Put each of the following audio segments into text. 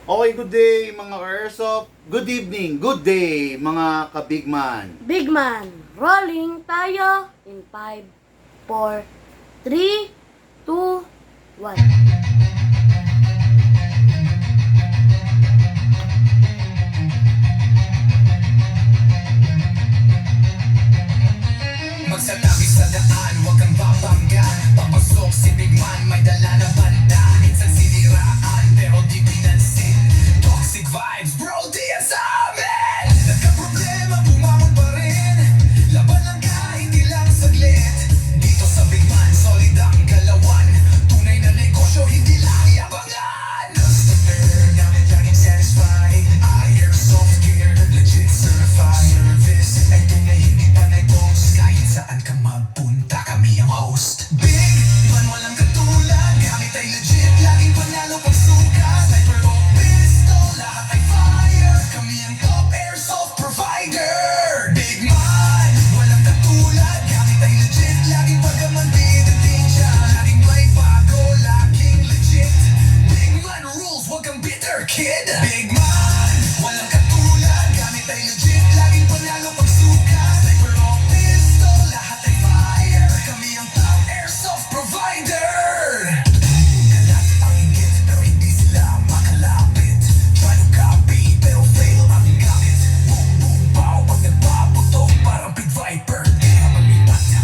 Okay, good day mga ka-airsoft. Good evening, good day mga ka-bigman. Big man, rolling tayo in 5, 4, 3, 2, 1. Magsatabi sa daan, huwag kang babangga. Papasok si Big Man, may dala na banda. Minsan siniraan, pero di pinansin. Toxic vibes, bro, di yan sa amin. Nagka-problema, bumangon pa rin. Laban lang ka, hindi lang saglit. Dito sa Big Man, solid ang galawan. Tunay na negosyo, hindi lang yabangan. Customer, namin laging satisfied. Airsoft gear, legit certified. Service, ay tunay, hindi pa nag-boast. Kahit saan ka magpunta, kami ang host. Big Man, walang katulad. Gamit ay legit, laging panalo pag suka. Sniper o pistol, lahat ay fire. Kami ang top airsoft provider. Big Man, walang katulad. Gamit ay legit, laging pagaman bidating siya. Laging may bago, laging legit. Big Man rules, wag kang bitter, kid. Big Man, walang katulad. Gamit ay legit, laging panalo pag suka. Sniper o pistol, lahat ay fire. Kami ang top airsoft provider. Kalat ang inggit, pero hindi sila makalapit. Try to copy, pero fail ang gamit. Boom, boom, pow, pag nagpaputok, parang Big Viper. Di naman lipat na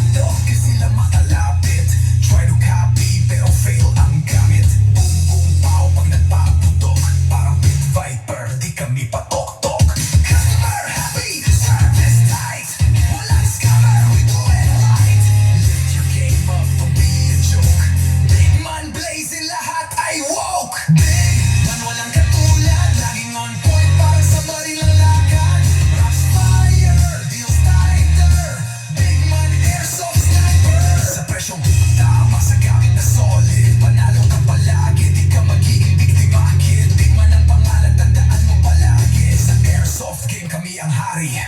di sila makalapit. Try to copy, pero fail ang gamit. Boom, boom, pow, pag nagpaputok, parang Big Viper. Di kami patok-tok. Customer happy, service tight. Walang scammer, we do it right. Lift your game up, don't be a joke. Big Man blazing, lahat ay woke. Big Man walang katulad, laging on point, parang sa baril ang lakad. Rocks fire, deals tighter. Big Man airsoft sniper. Sa presyong tama, sa gamit na solid. Panalo ka palagi, di ka magiging biktima, kid. Big Man ang pangalan, tandaan mo palagi. Sa airsoft game, kami ang hari.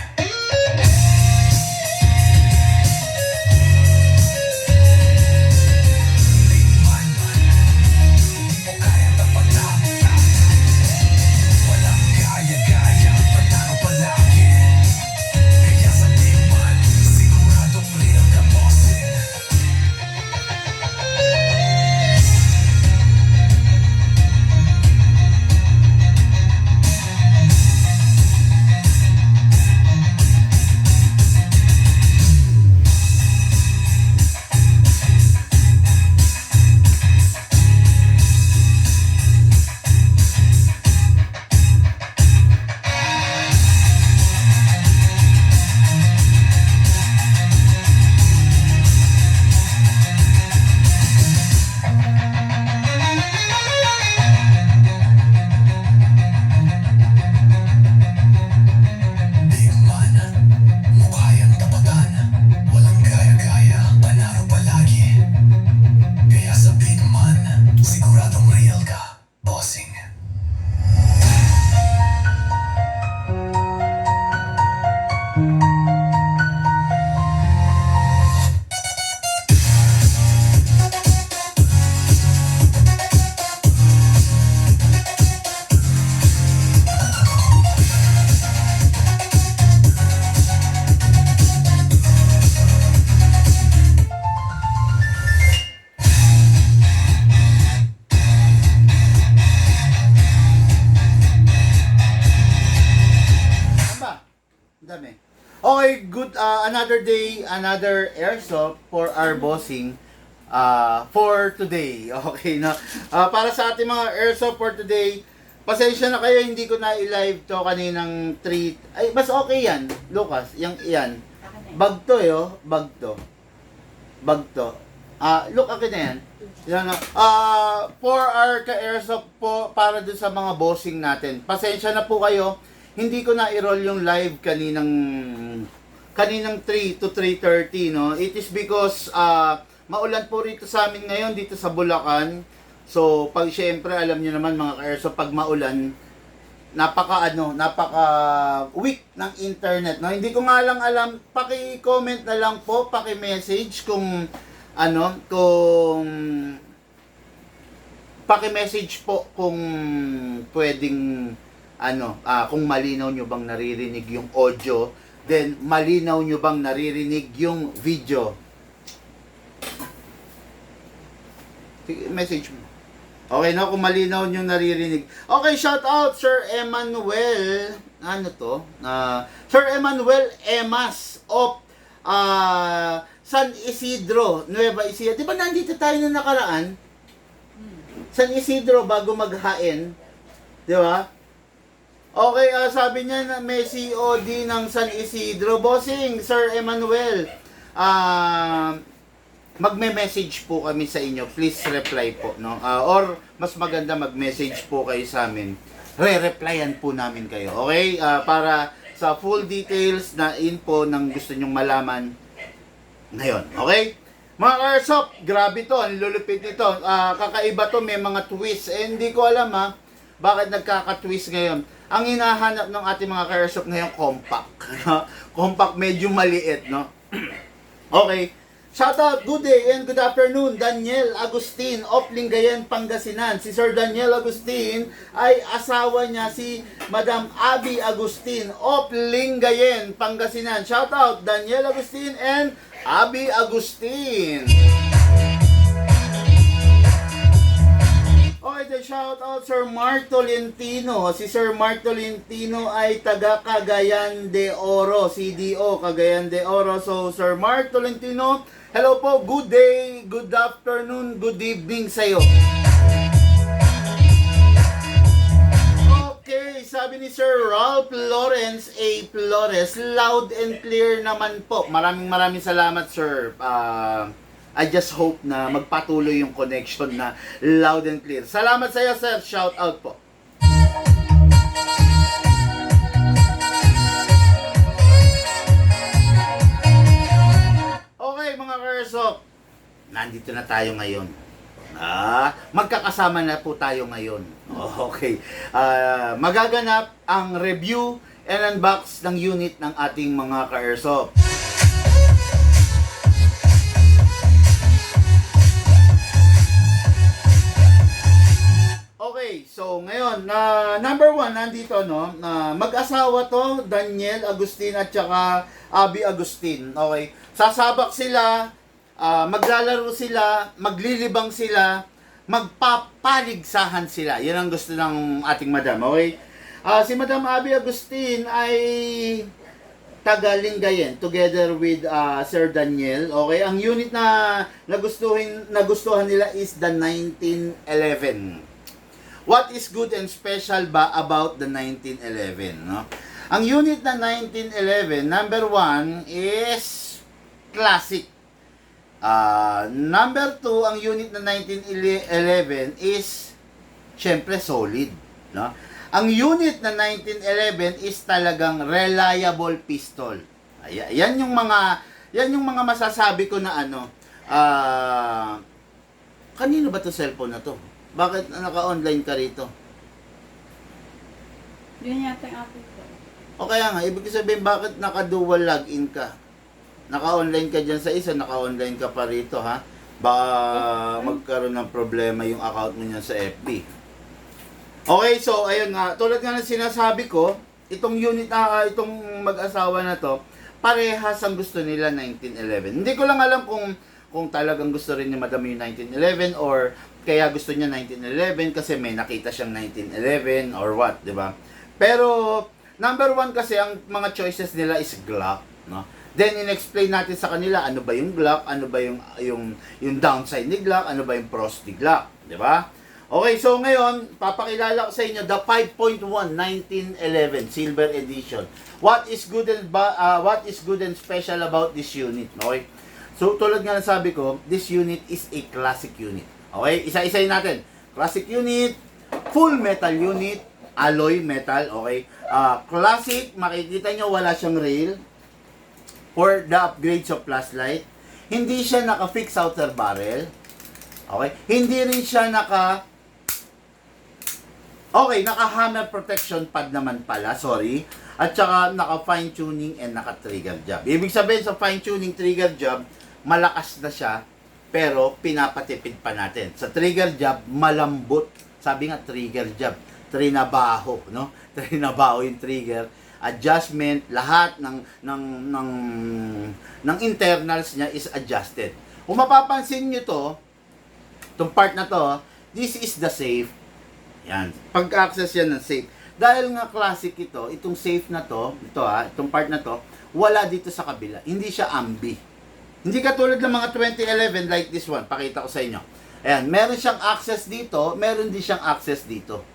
Big Man, di mo kaya tapatan. Walang gaya-gaya, panalo palagi. Kaya sa Big Man, siguradong real ka bossing. Big Man, mukha yang tapatan. Walang gaya-gaya, panalo palagi. Kaya sa Big Man, siguradong real ka, bossing. Ano ba? Ang dami. Okay, good another day, another airsoft for our bossing for today. Okay na. Para sa ating mga airsoft for today, pasensya na kayo, hindi ko na i-live to kaninang 3. Ay, mas okay yan, Lucas. Yan. Bag to yo, bag to. Bag to. Look, akin na yan. Yan, for our ka-airsoft po, para dun sa mga bossing natin. Pasensya na po kayo, hindi ko na i-roll yung live kaninang 3 to 3:30, no? It is because maulan po rito sa amin ngayon dito sa Bulacan. So, pag syempre alam niyo naman mga ka-airsoft, pag maulan, napaka weak ng internet, no? Hindi ko nga lang alam, paki-comment na lang po, paki-message kung paki-message po kung pwedeng kung malinaw nyo bang naririnig yung audio, then malinaw nyo bang naririnig yung video. Message mo. Okay, no? Kung malinaw nyo naririnig. Okay, shout out Sir Emmanuel. Ano to? Sir Emmanuel Emas of San Isidro, Nueva Ecija. Di ba nandito tayo na nakaraan? San Isidro bago maghain. Di ba? Okay, sabi niya na may COD ng San Isidro. Bossing, Sir Emmanuel, magme-message po kami sa inyo. Please reply po, no? Or mas maganda mag-message po kayo sa amin. Re-replyan po namin kayo. Okay? Para sa full details na info ng gusto nyong malaman ngayon. Okay? Mga Airsoft, grabe to. Ang lulupit nito. Kakaiba to. May mga twist. Hindi ko alam bakit nagkaka-twist ngayon. Ang hinahanap ng ating mga Airsoft ngayon, compact. Compact, medyo maliit, no? Okay. Shout out, good day and good afternoon, Daniel Agustin of Lingayen, Pangasinan. Si Sir Daniel Agustin ay asawa niya si Madam Abby Agustin of Lingayen, Pangasinan. Shout out, Daniel Agustin and Abby Agustin. Okay, then shout out Sir Mark Tolentino. Si Sir Mark Tolentino ay taga Cagayan de Oro, CDO, Cagayan de Oro. So, Sir Mark Tolentino, hello po, good day, good afternoon, good evening sa'yo. Okay, sabi ni Sir Ralph Lawrence A. Flores, loud and clear naman po. Maraming salamat, Sir. I just hope na magpatuloy yung connection na loud and clear. Salamat sa iyo, sir. Shout out po. Okay, mga Airsoft. Nandito na tayo ngayon. Magkakasama na po tayo ngayon. Okay. Magaganap ang review and unbox ng unit ng ating mga ka-Airsoft. Okay, so ngayon, number one, nandito, no, mag-asawa to, Daniel Agustin at saka Abby Agustin. Okay, sasabak sila, maglalaro sila, maglilibang sila, magpapaligsahan sila. Yan ang gusto ng ating madam, okay? Si Madam Abby Agustin ay taga Lingayen, together with Sir Daniel. Okay, ang unit na nagustuhan nila is the 1911. What is good and special ba about the 1911? No? Ang unit na 1911, number one is classic. Number two, ang unit na 1911 is syempre solid. No? Ang unit na 1911 is talagang reliable pistol. Yan yung mga masasabi ko na kanino ba to cellphone na to? Bakit naka-online ka rito? Yun yata yung akin ko. O kaya nga, ibig sabihin, bakit naka-dual login ka? Naka-online ka dyan sa isa, naka-online ka pa rito, ha? Baka magkaroon ng problema yung account mo niyan sa FB. Okay, so, ayun nga, tulad nga ng sinasabi ko, itong unit na, itong mag-asawa na to, parehas ang gusto nila 1911. Hindi ko lang alam kung talagang gusto rin ni Madam yung 1911 or kaya gusto niya 1911 kasi may nakita siyang 1911 or what, di ba? Pero number one kasi ang mga choices nila is Glock, no? Then in-explain natin sa kanila ano ba yung Glock, ano ba yung downside ni Glock, ano ba yung pros ni Glock, di ba? Okay, so ngayon papakilala ko sa inyo the 5.1 1911 Silver Edition. What is good and special about this unit, okay? So tulad nga ng sabi ko, this unit is a classic unit. Okay, isa-isayin natin. Classic unit, full metal unit, alloy metal, okay? Classic, makikita nyo wala siyang rail for the upgrades of flashlight. Hindi siya naka-fix outer barrel. Okay? Hindi rin siya naka-hammer protection pad naman pala, sorry. At saka naka-fine tuning and naka-trigger job. Ibig sabihin sa fine tuning trigger job, malakas na siya pero pinapatipid pa natin. Sa trigger job, malambot. Sabi nga, trigger job. Trinabaho, no? Trinabaho yung trigger. Adjustment, lahat ng internals niya is adjusted. Kung mapapansin nyo to, itong part na to, this is the safe. Yan. Pag-access yan ng safe. Dahil nga classic ito, itong safe na to, itong part na to, wala dito sa kabila. Hindi siya ambi. Hindi katulad ng mga 2011 like this one. Pakita ko sa inyo. Ayan, meron siyang access dito, meron din siyang access dito.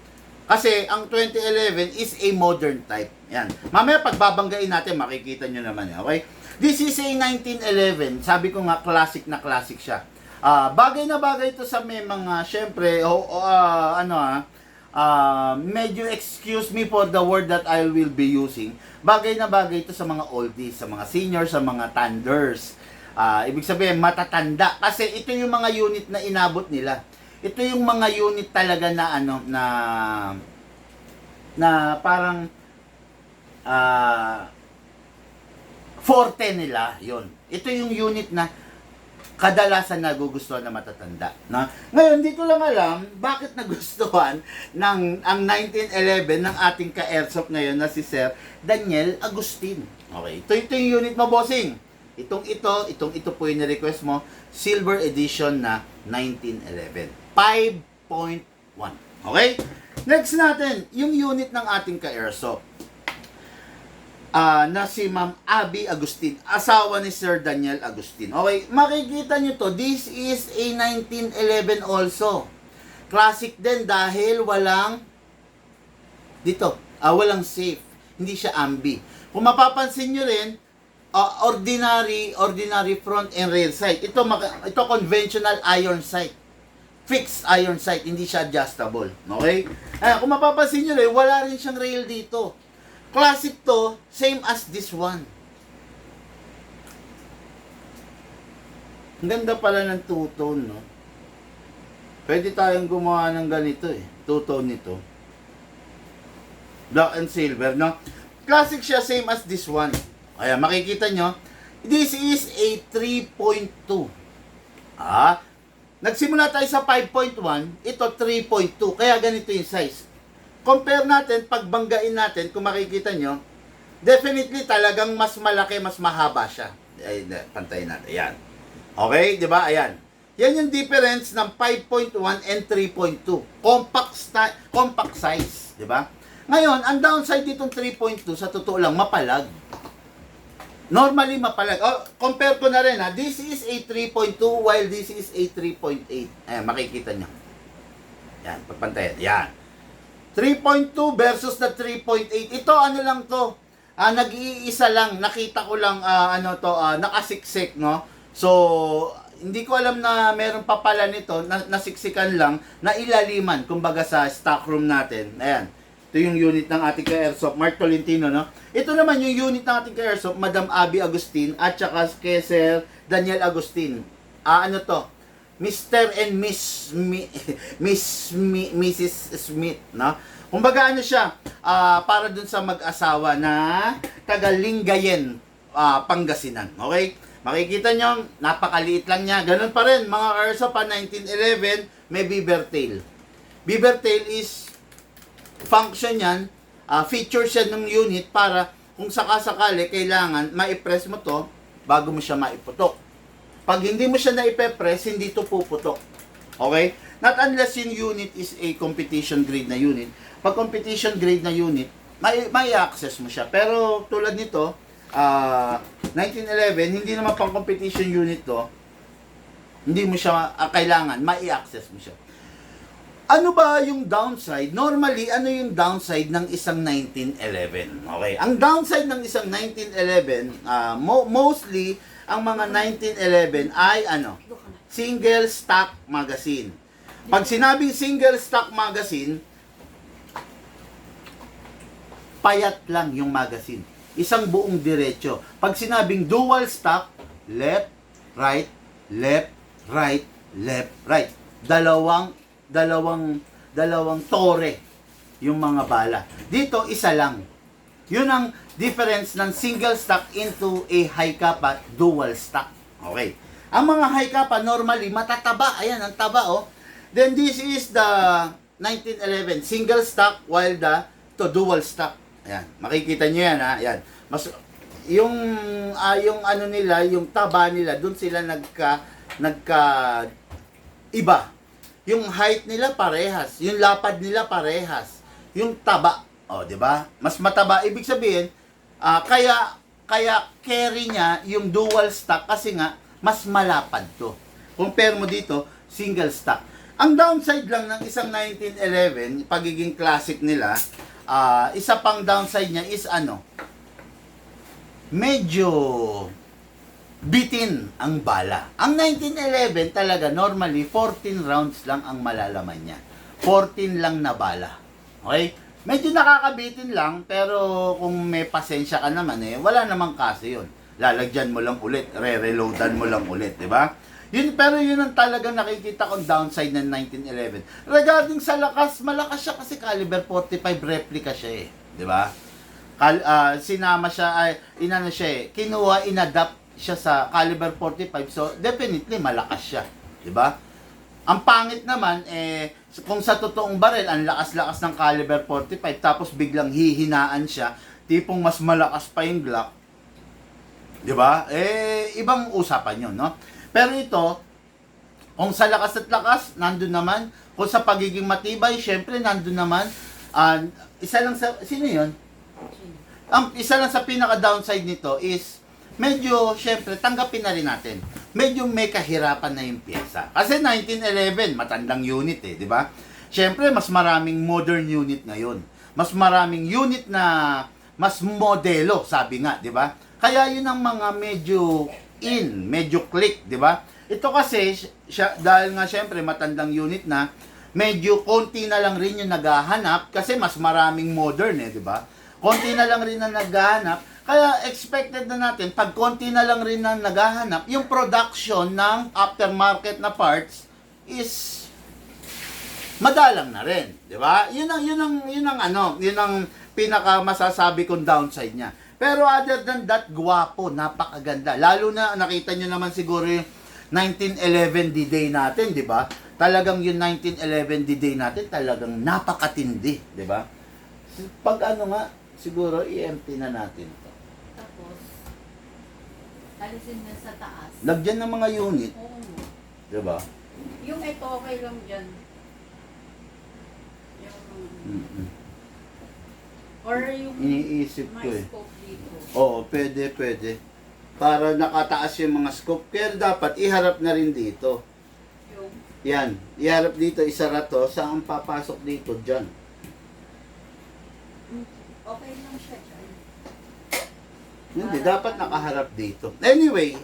Kasi ang 2011 is a modern type. Yan. Mamaya pagbabanggain natin, makikita nyo naman. Okay? This is a 1911. Sabi ko nga, classic na classic siya. Bagay na bagay ito sa may mga, syempre, medyo excuse me for the word that I will be using. Bagay na bagay ito sa mga oldies, sa mga seniors, sa mga thunders. Ibig sabihin, matatanda. Kasi ito yung mga unit na inabot nila. Ito yung mga unit talaga na na parang forte nila, yon. Ito yung unit na kadalasan nagugustuhan na matatanda, no? Ngayon, di ko lang alam bakit nagustuhan ang 1911 ng ating ka-airsoft ngayon na si Sir Daniel Agustin. Okay, ito yung unit mo, bossing. Itong ito po yung request mo, silver edition na 1911. 5.1. Okay? Next natin, yung unit ng ating ka-airsoft. Na si Ma'am Abby Agustin, asawa ni Sir Daniel Agustin. Okay, makikita nyo to, this is a 1911 also. Classic din dahil walang walang safe. Hindi siya ambi. Kung mapapansin nyo rin, ordinary front and rear sight. Ito conventional iron sight. Fixed iron sight, hindi siya adjustable. Okay? Kung mapapansin nyo rin, wala rin siyang rail dito. Classic to, same as this one. Ang ganda pala ng two-tone, no? Pwede tayong gumawa ng ganito eh. Two-tone nito. Black and silver, no? Classic siya, same as this one. Ayan, makikita nyo. This is a 3.2. Nagsimula tayo sa 5.1. Ito, 3.2. Kaya ganito yung size. Compare natin, pagbanggain natin, kung makikita nyo, definitely talagang mas malaki, mas mahaba siya. Ay, pantayin natin. Ayan. Okay, di ba? Ayan. Yan yung difference ng 5.1 and 3.2. Compact size. Di ba? Ngayon, ang downside ditong 3.2, sa totoo lang, mapalag. Normally, mapalag. Compare ko na rin, ha. This is a 3.2 while this is a 3.8. Ayan, makikita nyo. Ayan, pagpantayan. Ayan. 3.2 versus the 3.8. Ito, ano lang to? Nag-iisa lang. Nakita ko lang, nakasiksik, no? So, hindi ko alam na meron pa pala nito, nasiksikan lang, na ilaliman, kumbaga sa stock room natin. Ayan. Ito yung unit ng ating ka-airsoft, Mark Tolentino, no? Ito naman yung unit ng ating ka-airsoft, Madam Abby Agustin, at saka kay Sir Daniel Agustin. Ano to? Mr. and Mrs. Smith, no? Kumbaga ano siya, para dun sa mag-asawa na taga Lingayen, Pangasinan. Okay? Makikita nyo, napakaliit lang niya. Ganun pa rin, mga airsoft pa 1911, may beaver tail. Beaver tail is function yan, feature siya ng unit para kung sakasakali kailangan ma-press mo to bago mo siya maiputok. Pag hindi mo siya na-ipe-press, hindi to puputok. Okay? Not unless yung unit is a competition grade na unit. Pag competition grade na unit, may access mo siya. Pero tulad nito, 1911, hindi naman pang competition unit to, hindi mo siya kailangan, may access mo siya. Ano ba yung downside? Normally, ano yung downside ng isang 1911? Okay. Ang downside ng isang 1911, mostly, ang mga 1911 ay single stock magazine. Pag sinabing single stock magazine, payat lang yung magazine. Isang buong diretso. Pag sinabing dual stock, left, right, left, right, left, right. Dalawang tore yung mga bala. Dito, isa lang. Yun ang difference ng single stock into a high capa dual stock. Okay. Ang mga high capa normally matataba. Ayan, ang taba oh. Then this is the 1911 single stock while to dual stock. Ayan, makikita niyo yan ha. Ayan. Mas yung ano nila, yung taba nila, doon sila nagka iba. Yung height nila parehas, yung lapad nila parehas, yung taba, oh, 'di ba? Mas mataba ibig sabihin, kaya carry niya yung dual stock kasi nga mas malapad 'to. Compare mo dito, single stock. Ang downside lang ng isang 1911, pagiging classic nila, isa pang downside niya is medyo bitin ang bala. Ang 1911 talaga normally 14 rounds lang ang malalaman niya. 14 lang na bala. Okay? Medyo nakakabitin lang pero kung may pasensya ka naman wala namang kaso 'yun. Lalagyan mo lang ulit, re-reloadan mo lang ulit, 'di ba? Pero yun ang talagang nakikita kong downside ng 1911. Regarding sa lakas, malakas siya kasi caliber 45 replica siya 'di ba? Sinama siya kinuha, inadapt siya sa caliber 45, so definitely malakas siya, 'di ba? Ang pangit naman kung sa totoong barel ang lakas-lakas ng caliber 45 tapos biglang hihinaan siya, tipong mas malakas pa yung Glock, 'di ba? Ibang usapan 'yon, no? Pero ito, kung sa lakas at lakas, nandun naman. Kung sa pagiging matibay, syempre nandun naman. Isa lang sa sino 'yon? Isa lang sa pinaka-downside nito is medyo, syempre, tanggapin na rin natin. Medyo may kahirapan na yung pyesa. Kasi 1911, matandang unit di ba? Syempre, mas maraming modern unit ngayon. Mas maraming unit na mas modelo, sabi nga, di ba? Kaya yun ang mga medyo medyo click, di ba? Ito kasi, dahil nga syempre, matandang unit na, medyo konti na lang rin yung naghahanap kasi mas maraming modern di ba? Konti na lang rin na naghahanap. Kaya expected na natin, pag konti na lang rin na naghahanap, yung production ng aftermarket na parts is madalang na rin, 'di ba? Yun ang pinaka masasabi kong downside niya. Pero other than that, gwapo, napakaganda. Lalo na nakita niyo naman siguro yung 1911 D-Day natin, 'di ba? Talagang yung 1911 D-Day natin talagang napakatindi, 'di ba? Pag siguro i-empty na natin. Alisin na sa taas. Lagyan ng mga unit, Oo. 'di ba? Yung ito, okay lang dyan. Yung, or yung Iniisip ko may scope dito. Oo, pwede. Para nakataas yung mga scope. Pero dapat iharap na rin dito. Yung, Yan. Iharap dito, isara to. Saan papasok dito? Diyan. okay lang siya dyan. Hindi, dapat nakaharap dito. Anyway,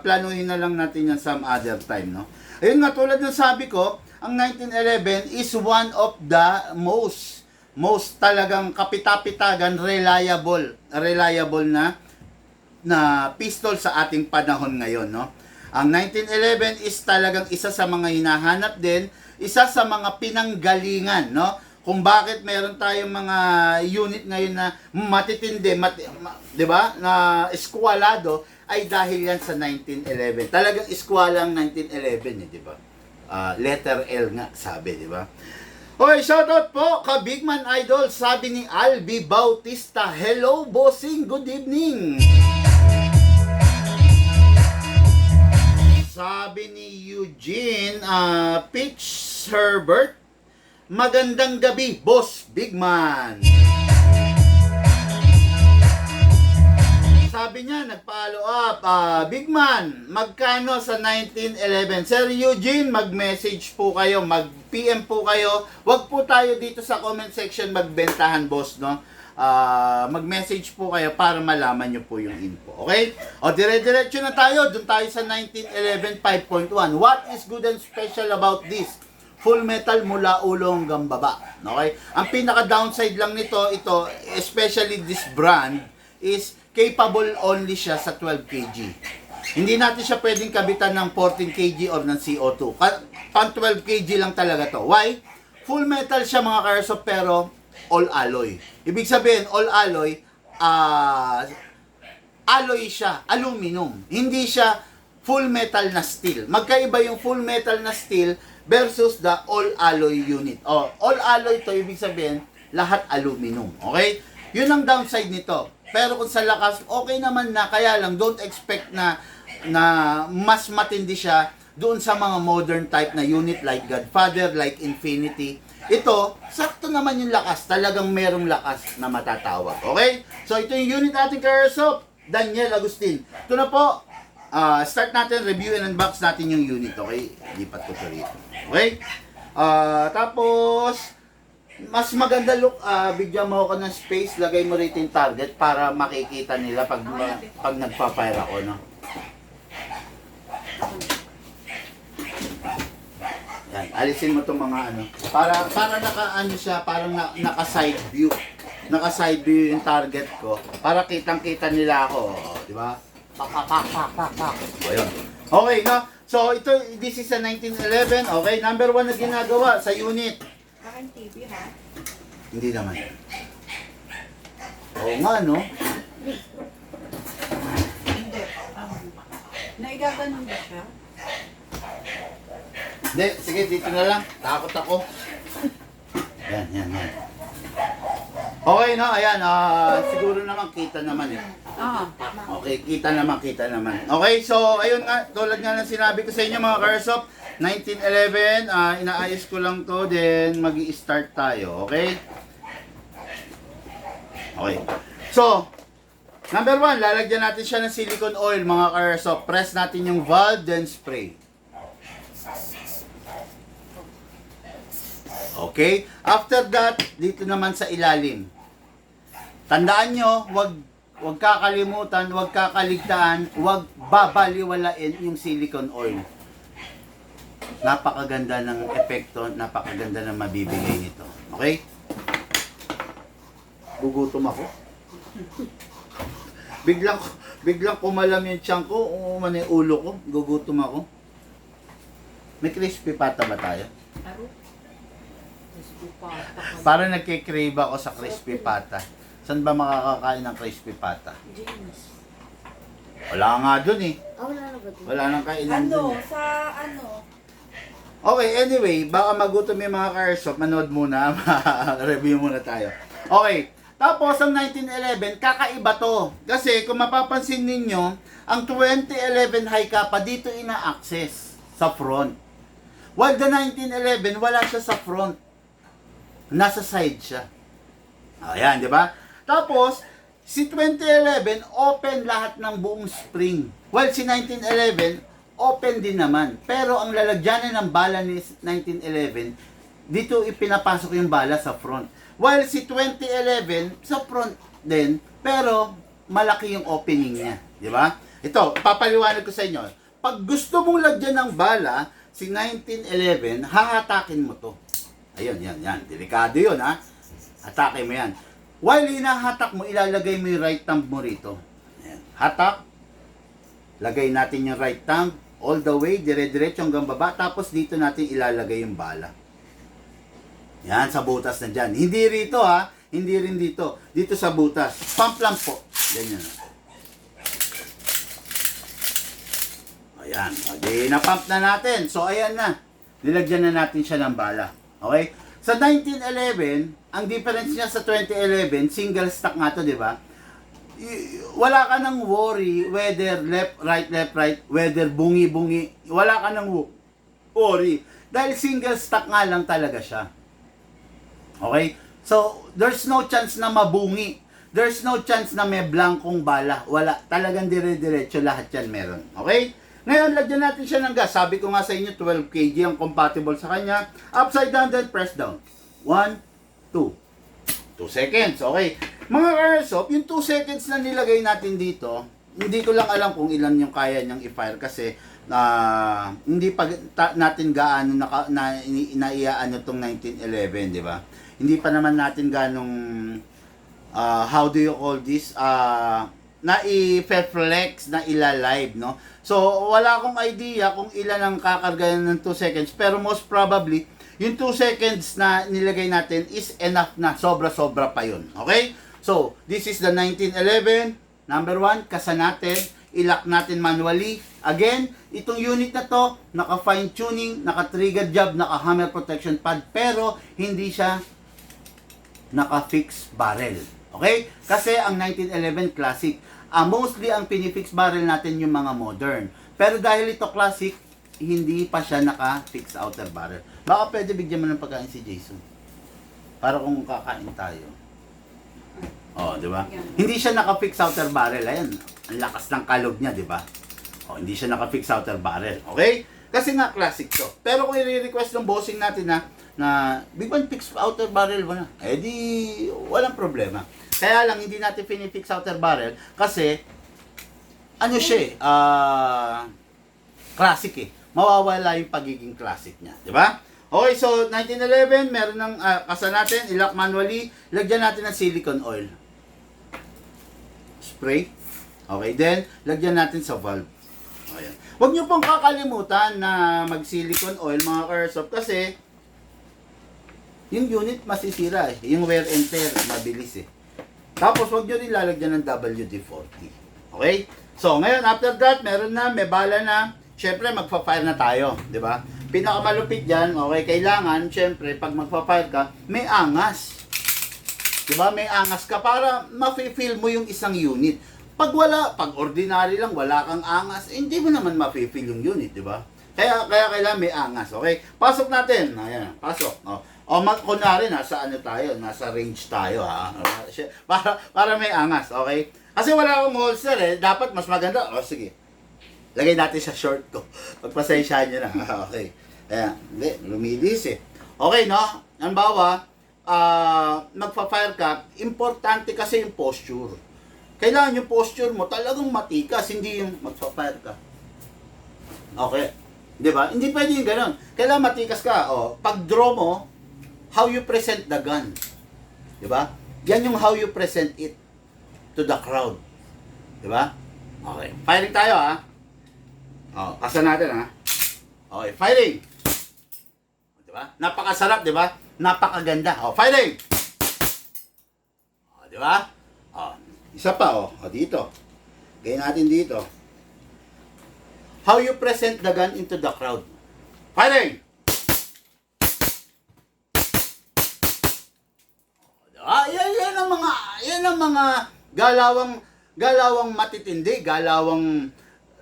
planuhin na lang natin yan some other time, no? Ayun nga, tulad ng sabi ko, ang 1911 is one of the most talagang kapitapitagan, reliable na pistol sa ating panahon ngayon, no? Ang 1911 is talagang isa sa mga hinahanap din, isa sa mga pinanggalingan, no? Kung bakit meron tayong mga unit ngayon na matitindi, 'di ba? Na eskwalado ay dahil yan sa 1911. Talagang eskwalang 1911 'di ba? Letter L nga sabi, 'di ba? Hoy, shoutout po ka Big Man Idol, sabi ni Albi Bautista. Hello, bossing, good evening. Sabi ni Eugene Pitch Herbert, magandang gabi, Boss Big Man. Sabi niya, nag-follow up, Big Man, magkano sa 1911? Sir Eugene, mag-message po kayo, mag-PM po kayo. Huwag po tayo dito sa comment section magbentahan, boss, no? Mag-message po kayo para malaman nyo po yung info. Okay? O, dire-diretso na tayo. Doon tayo sa 1911 5.1. What is good and special about this? Full metal mula ulo hanggang baba. Okay? Ang pinaka-downside lang nito, especially this brand, is capable only siya sa 12 kg. Hindi natin siya pwedeng kabitan ng 14 kg or ng CO2. Pang 12 kg lang talaga to. Why? Full metal siya mga ka-airsoft pero all alloy. Ibig sabihin, all alloy, alloy siya, aluminum. Hindi siya full metal na steel. Magkaiba yung full metal na steel versus the all alloy unit. All alloy to ibig sabihin lahat aluminum. Okay? Yun ang downside nito. Pero kung sa lakas, okay naman na, kaya lang don't expect na mas matindi siya doon sa mga modern type na unit like Godfather, like Infinity. Ito, sakto naman yung lakas. Talagang merong lakas na matatawag. Okay? So, ito yung unit natin ka-airsoft. Daniel Agustin. Ito na po. Start natin, review and unbox natin yung unit. Okay? Lipat ko ito rito. Okay? Tapos, mas maganda look, bigyan mo ako ng space, lagay mo rito yung target para makikita nila pag nagpa-fire ako, no? Yan, alisin mo itong mga ano. Para naka-ano siya, parang naka-side view. Naka-side view yung target ko. Para kitang-kita nila ako, di ba? Pak. O, yun. Okay, no? So, this is a 1911. Okay, number 1 na ginagawa sa unit. Aking TV, ha? Hindi naman. Oo nga, no? Hindi. Naigaganon ba siya? Hindi, sige, dito na lang. Takot ako. Yan. Okay, no? Ayan, siguro naman kita naman eh. Okay, kita naman. Okay, so, ayun nga, tulad nga ng sinabi ko sa inyo mga ka-airsoft, 1911, inaayos ko lang to, then mag-i-start tayo, okay? Okay. So, number 1, lalagyan natin siya ng silicone oil, mga ka-airsoft. Press natin yung valve, then spray. Okay? After that, dito naman sa ilalim. Tandaan nyo, wag kakalimutan, wag kakaligtaan, wag babaliwalain yung silicone oil. Napakaganda ng epekto, napakaganda ng mabibigay nito. Okay? Gugutom ako. Biglang kumalam yung tiyan ko, yung ulo ko, gugutom ako. May crispy pata ba tayo? Aro? Para nagkikrave ako sa crispy pata. Saan ba makakakain ng crispy pata? James. Wala nga dun eh. Wala na ba ito? Wala nang kainan dun eh. Sa ano? Okay, anyway, baka magutom yung mga ka-airsoft, manood muna, review muna tayo. Okay, tapos ang 1911, kakaiba to. Kasi kung mapapansin ninyo, ang 2011 high kappa dito ina-access sa front. While the 1911, wala siya sa front. Nasa side siya. Ayan, di ba? Tapos, si 2011, open lahat ng buong spring. While si 1911, open din naman. Pero ang lalagyanan ng bala ni 1911, dito ipinapasok yung bala sa front. While si 2011, sa front din, pero malaki yung opening niya. Di ba? Ito, papaliwanag ko sa inyo. Pag gusto mong lagyan ng bala, si 1911, hahatakin mo to. Ayun, yan. Delikado yun, ha? Hatake mo yan. While hinahatak mo, ilalagay mo yung right thumb mo rito. Ayan. Hatak. Lagay natin yung right thumb all the way, dire-diretso hanggang baba. Tapos dito natin ilalagay yung bala. Yan, sa butas na dyan. Hindi rito, ha? Hindi rin dito. Dito sa butas. Pump lang po. Ganyan. Ayan. Okay, na-pump na natin. So, ayan na. Nilagyan na natin siya ng bala. Okay? Sa 1911, ang difference niya sa 2011, single stack nga to, di ba? Wala ka nang worry whether left, right, whether bungi. Wala ka nang worry. Dahil single stack nga lang talaga siya. Okay? So, there's no chance na mabungi. There's no chance na may blankong bala. Wala. Talagang dire-diretso lahat yan meron. Okay? Ngayon, lagyan natin siya ng gas. Sabi ko nga sa inyo, 12 kg ang compatible sa kanya. Upside down, then press down. 1, 2. 2 seconds. Okay. Mga airsoft, yung 2 seconds na nilagay natin dito, hindi ko lang alam kung ilan yung kaya niyang i-fire kasi hindi pa natin gaano naiaano itong 1911, di ba? Hindi pa naman natin ganong how do you call this? Na i-flex, na ila-live, no? So, wala akong idea kung ilan ang kakargayan ng 2 seconds. Pero most probably, yung 2 seconds na nilagay natin is enough na. Sobra-sobra pa yun. Okay? So, this is the 1911. Number 1, kasa natin. i-lock natin manually. Again, itong unit na to, naka-fine tuning, naka-trigger job, naka-hammer protection pad, pero hindi siya naka-fix barrel. Okay? Kasi ang 1911 Classic, mostly ang pinifix barrel natin yung mga modern. Pero dahil ito Classic, hindi pa siya naka-fix outer barrel. Baka pwede bigyan mo ng pagkain si Jason. Para kung kakain tayo. Oh, di ba? Hindi siya naka-fix outer barrel. Ayan, ang lakas ng kalog niya, di ba? Oh, hindi siya naka-fix outer barrel. Okay? Kasi nga Classic to. Pero kung i-request ng bossing natin na big one fix outer barrel mo na, eh di walang problema. Kaya lang hindi natin pinifix outer barrel kasi ano siya Classic eh. Mawawala yung pagiging Classic niya, di ba? Okay, so 1911, meron ng kasa natin, i-lock manually, lagyan natin ng silicone oil. Spray. Okay, then lagyan natin sa valve. Ayan. Huwag niyo pong kakalimutan na mag-silicone oil mga ka-airsoft kasi yung unit masisira eh. Yung wear and tear, mabilis eh. Tapos huwag niyo rin lalagyan ng WD-40. Okay? So, ngayon, after that, meron na, may bala na. Siyempre, magpa-fire na tayo, di ba? Pinakamalupit dyan, okay, kailangan, siyempre, pag magpa-fire ka, may angas. Di ba? May angas ka para ma-feel mo yung isang unit. Pag wala, pag ordinary lang, wala kang angas, hindi mo naman ma-feel yung unit, di ba? Kaya kailangan may angas, okay? Pasok natin. Ayan, pasok. Kunwari, nasa ano tayo, nasa range tayo, ha? Para may angas, okay? Kasi wala akong holster, eh. Dapat mas maganda. O, sige. Lagay natin sa short ko. Pagpasensyahan nyo na. Okay. Ayan. Hindi, lumilis eh. Okay, no? Halimbawa, magpa-fire ka, importante kasi yung posture. Kailangan yung posture mo talagang matikas, hindi yung magpa-fire ka. Okay. Di ba? Hindi pwede yung ganun. Kailangan matikas ka. O, pag draw mo, how you present the gun. Di ba? Yan yung how you present it to the crowd. Di ba? Okay. Firing tayo, ha? Oh, kasa natin ha. Okay, firing. Di ba? Napakasarap, di ba? Napakaganda. Oh, firing. Oh, di ba? Oh, isa pa oh, dito. Gawin natin dito. How you present the gun into the crowd. Firing. Oh, yan ang mga galawang matitindi, galawang,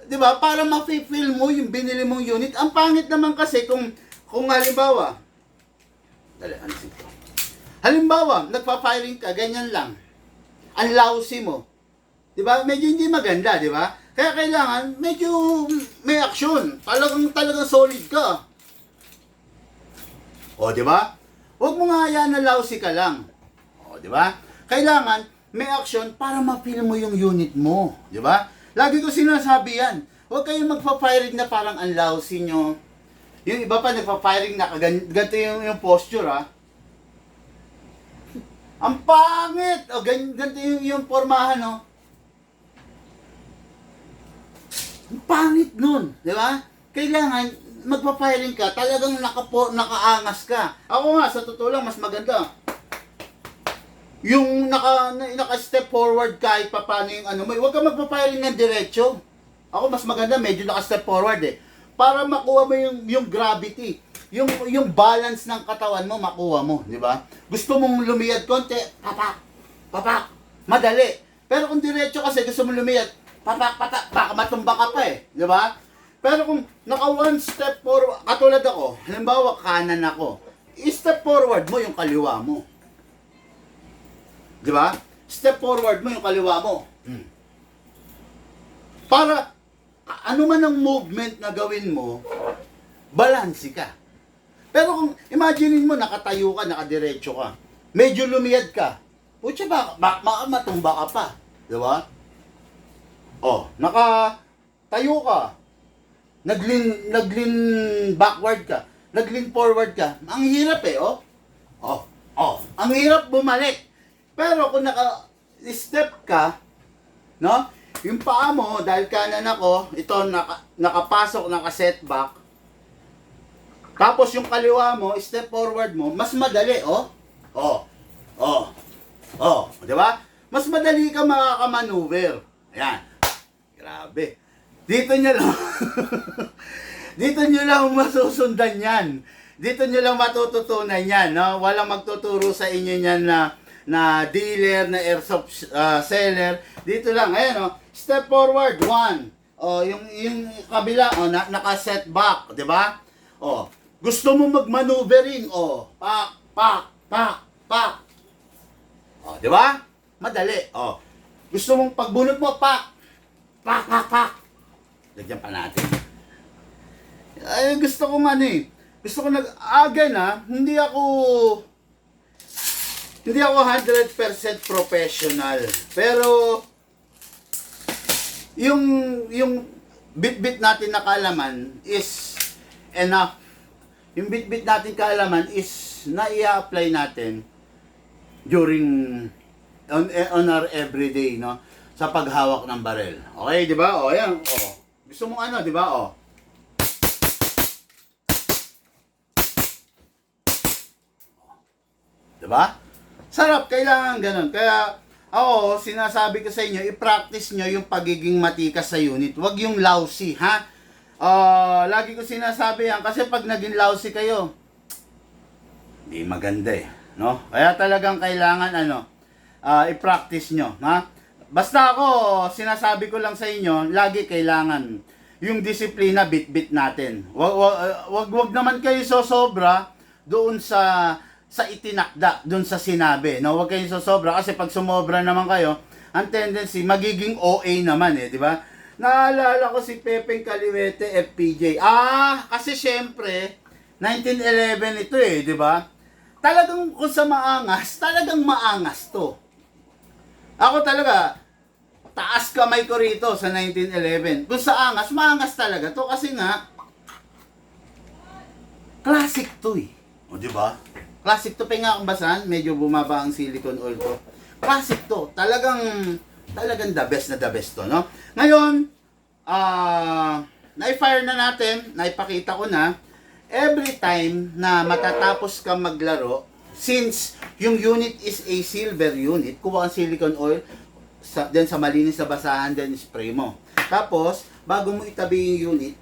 di ba? Para ma-feel mo yung binili mong unit. Ang pangit naman kasi kung halimbawa, halimbawa, nagpa-firing ka, ganyan lang. Ang lousy mo. Di ba? Medyo hindi maganda, di ba? Kaya kailangan, medyo may action. Talagang solid ka. O, di ba? Huwag mo nga yan na lousy ka lang. O, di ba? Kailangan, may action para ma-feel mo yung unit mo. Di ba? Lagi ko sinasabi yan. Huwag kayong magpa-firing na parang ang lousy nyo. Yung iba pa nagpa-firing na ganito yung posture ha. Ang pangit! O ganito yung formahan no. Ang pangit nun. Di ba? Kailangan magpa-firing ka, talagang nakaangas ka. Ako nga, sa totoo lang, mas maganda. Yung naka-step forward kahit pa paano yung ano mo. Huwag ka magpa-firing ng diretso. Ako mas maganda, medyo naka-step forward eh. Para makuha mo yung gravity. Yung balance ng katawan mo, makuha mo. Di ba? Gusto mong lumiyad konti, papak, papak, madali. Pero kung diretso kasi gusto mong lumiyad, papak, patak, baka matumba ka pa eh. Di ba? Pero kung naka one step forward, katulad ako, halimbawa kanan ako, i-step forward mo yung kaliwa mo. Di ba? Step forward mo yung kaliwa mo. Para ano man ang movement na gawin mo, balansi ka. Pero kung imaginein mo nakatayo ka, nakadiretso ka, medyo lumiyad ka, putya baka matumba ka pa. Di ba? Oh, nakatayo ka, naglin backward ka, naglin forward ka. Ang hirap eh, oh. Ang hirap bumalik. Pero kung naka-step ka, no? Yung paa mo, dahil kanan ako, ito nakapasok, naka-setback. Tapos yung kaliwa mo, step forward mo, mas madali, oh. Di ba? Mas madali ka makakamaneuver. Ayan. Grabe. Grabe. Dito nyo lang, dito nyo lang masusundan yan. Dito nyo lang matututunan yan, no? Walang magtuturo sa inyo yan na dealer, na airsoft seller. Dito lang, ayan, no? Step forward, 1. Oh, yung kabila, oh, naka-set back, di ba? Oh, gusto mo mag-maneuvering, oh, pak, pak, pak, pak. Oh, di ba? Madali. Oh, gusto mong pagbunot mo, pak, pak, pak, pak. Lagyan pa natin. Ay, gusto ko nga gusto ko hindi ako 100% professional. Pero yung bit-bit natin na kaalaman is enough. Yung bit-bit natin kaalaman is na i-apply natin during on our everyday, no? Sa paghawak ng barel. Okay, di ba? O, ayan. O. Gusto mong di ba? O. Di ba? Sarap, kailangan ganun. Kaya, ako, sinasabi ko sa inyo, i-practice nyo yung pagiging matikas sa unit. Huwag yung lousy, ha? Lagi ko sinasabi yan, kasi pag naging lousy kayo, di maganda no? Kaya talagang kailangan, i-practice nyo, ha? Basta ako, sinasabi ko lang sa inyo, lagi kailangan yung disiplina bit-bit natin. Wag naman kayo sosobra doon sa itinakda, doon sa sinabi. No, wag kayong sosobra kasi pag sumobra naman kayo, ang tendency magiging OA naman di ba? Naalala ko si Pepeng Kaliwete FPJ. Kasi syempre 1911 ito di ba? Talagang kung sa maangas, talagang maangas to. Ako talaga taas kamay ko rito sa 1911. Kung sa angas, maangas talaga to kasi nga classic to O di ba? Classic to, penga akong basahan, medyo bumaba ang silicone oil ko. Classic to, talagang the best na the best to, no? Ngayon, na-fire na natin, naipakita ko na, every time na matatapos ka maglaro, since yung unit is a silver unit, kuha ang silicone oil, then sa malinis na basahan, then spray mo. Tapos, bago mo itabi yung unit,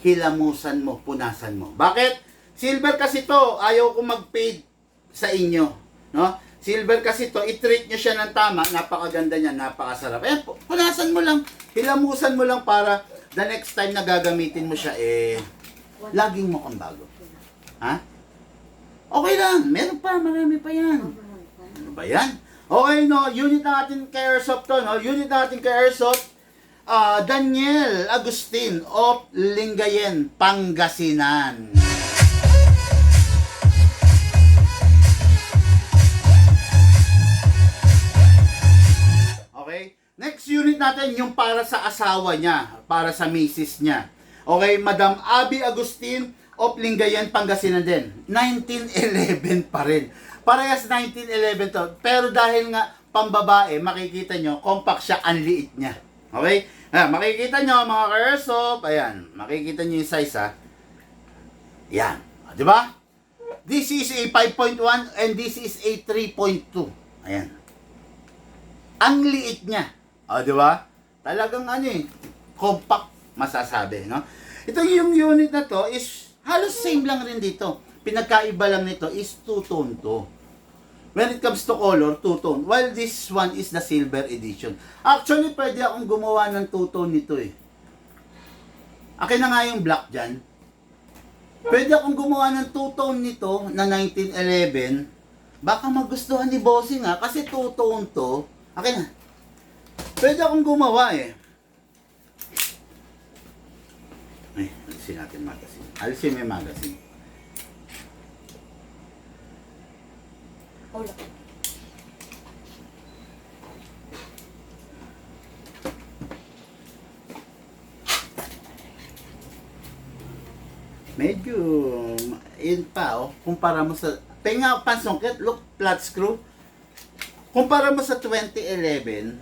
hilamusan mo, punasan mo. Bakit? Silver kasi to, ayaw ko mag-fade sa inyo, no? Silver kasi to, i-treat nyo siya ng tama, napakaganda niya, napakasarap. Ayan, punasan mo lang, hilamusan mo lang para the next time na gagamitin mo siya, laging mukhang bago. Ha? Okay lang, meron pa, marami pa yan. Ano ba yan? Okay, no, unit natin kay Airsoft to, no? Unit natin kay Airsoft, Daniel Agustin of Lingayen, Pangasinan. Okay? Next unit natin yung para sa asawa niya, para sa misis niya. Okay, Madam Abby Agustin of Lingayen, Pangasinan din. 1911 pa rin. Parehas 1911 to. Pero dahil nga pambabae, makikita nyo, compact siya, ang liit niya. Okay? Makikita nyo mga ka-airsoft, ayan, makikita nyo yung size Yan. Di ba? This is a 5.1 and this is a 3.2. Ayan. Ang liit niya. Di ba? Talagang compact masasabi, no? Ito yung unit na to is halos same lang rin dito. Pinagkaiba lang nito is two-tone to. When it comes to color, two-tone. While this one is the silver edition. Actually, pwede akong gumawa ng two-tone nito Akin na nga yung black dyan. Pwede akong gumawa ng two-tone nito na 1911. Baka magustuhan ni Bossing kasi two-tone to. Akin na. Pwede akong gumawa alisin natin magazine. Alisin mo yung magazine. Hola. Medyo, yun pa kumpara mo sa, penga pansongket, look, flat screw. Kumpara mo sa 2011,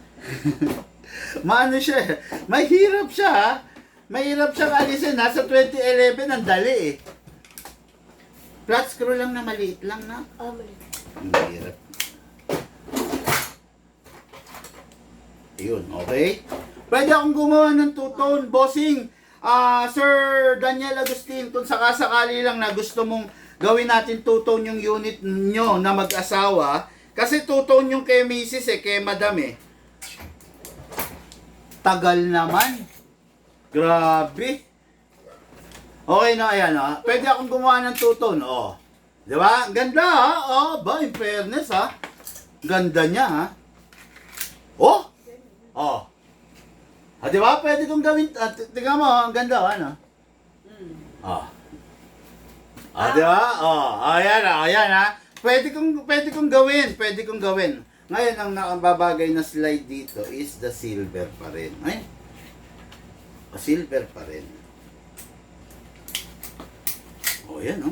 maano siya, mahirap siya Mahirap siyang alisin Sa 2011, ang dali Flat screw lang na maliit lang na. Mali. Ang hirap. Ayun, okay? Pwede akong gumawa ng two-tone, bossing. Sir Daniel Agustin, kung sakasakali lang na gusto mong gawin natin two-tone yung unit nyo na mag-asawa, kasi two-tone yung kay Mrs. kay Madam Tagal naman. Grabe. Okay na, ayan Pwede akong gumawa ng two-tone, Di ba? Ganda ba, in fairness Ganda niya Oh! Di ba? Pwede kong gawin, tingnan mo, ang ganda di ba? Ayan Pwede kong gawin. Ngayon, ang nakababagay na slide dito is the silver pa rin. Silver pa rin. Yan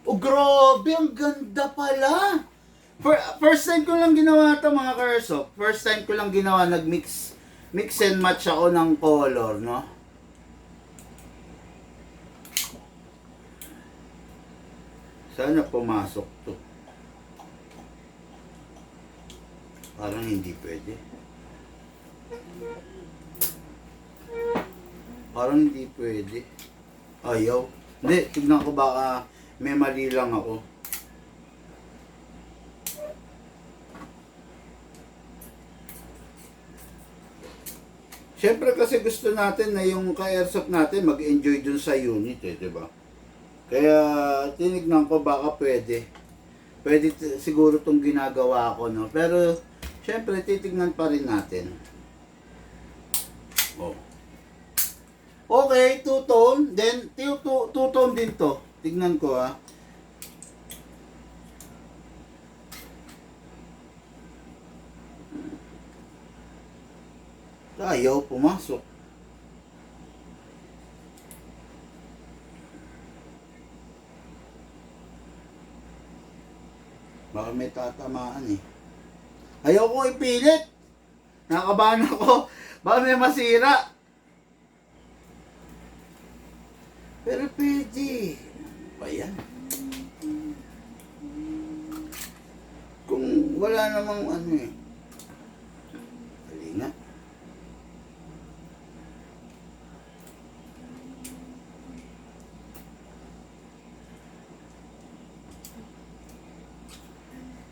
grabe, ang ganda pala. First time ko lang ginawa ito, mga Karsop. First time ko lang ginawa, mix and match ako ng color, no? Sana pumasok to. Parang hindi pwede. Ayaw. Hindi, tignan ko baka may mali lang ako. Siyempre kasi gusto natin na yung ka-airsoft natin mag-enjoy dun sa unit diba? Kaya tinignan ko baka pwede. Siguro tong ginagawa ko, no? Pero siyempre titignan pa rin natin. Okay, two-tone. Then, two-tone din to. Tignan ko Ayaw pumasok. Baka may tatamaan Ayaw ko ipilit. Nakabahan ako. Baka may masira. Pero pwede. Ba yan? Kung wala namang Dali nga.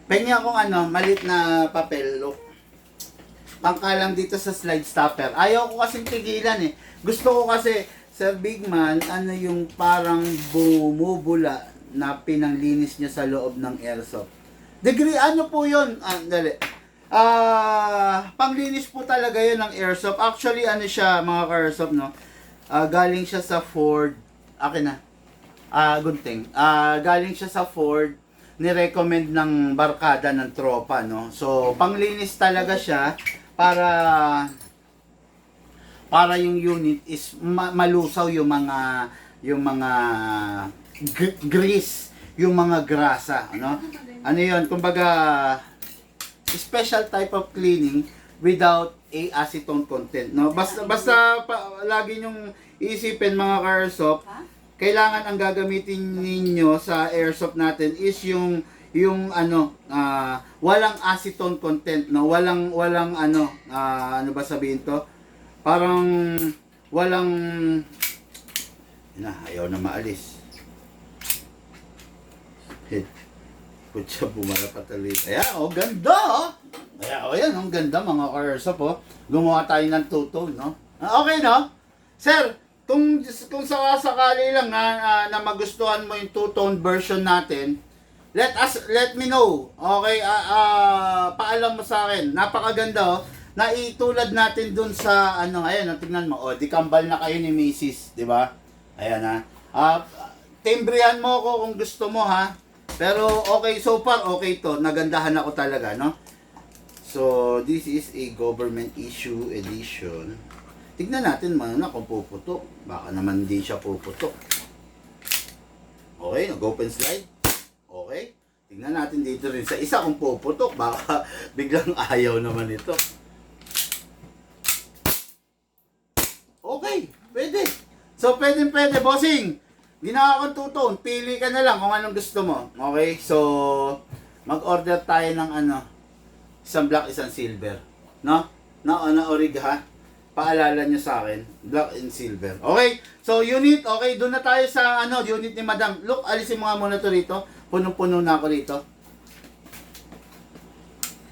Pengi akong malit na papel, look. Pangkalang dito sa slide stopper. Ayaw ko kasing tigilan Gusto ko kasi, Sir Bigman, yung parang bumubula na pinanglinis niya sa loob ng airsoft. Degree, po yun? Dali. Panglinis po talaga yun ng airsoft. Actually, siya, mga ka-airsoft, no? Galing siya sa Ford. Akin na. Gunting. Galing siya sa Ford. Ni-recommend ng barkada ng tropa, no? So, panglinis talaga siya para yung unit is malusaw yung mga grease, yung mga grasa, yun, kumbaga special type of cleaning without acetone content, no? Basta lagi nyong iisipin, mga ka-airsoft, kailangan ang gagamitin ninyo sa airsoft natin is yung walang acetone content, no? Walang ano ba sabihin to? Parang walang ayaw na maalis. Kutsa bumara pa talit. Ayan, ganda Ayan, ang ganda, mga ka-airsoft Gumawa tayo ng two-tone, no? Okay, no? Sir, kung sakali lang na magustuhan mo yung two-tone version natin, let me know. Okay, paalam mo sa akin. Napakaganda naitulad natin dun sa ayan, tingnan mo, di kambal na kayo ni Mrs., di ba? Ayan timbrehan mo ko kung gusto mo Pero okay, so far okay to. Nagandahan ako talaga, no? So, this is a government issue edition. Tignan natin kung puputok. Baka naman hindi siya puputok. Okay, nag-open slide. Okay. Tignan natin dito rin sa isa kung puputok. Baka biglang ayaw naman ito. Okay, pwede. So, pwede, bossing. Ginawa kong two-tone. Pili ka na lang kung anong gusto mo. Okay, so, mag-order tayo ng isang black, isang silver. no? Na orig ha. Paalala nyo sa akin, black and silver. Okay? So, unit, okay, doon na tayo sa unit ni Madam. Look, alisin mo nga muna to rito. Punong-puno na ako rito.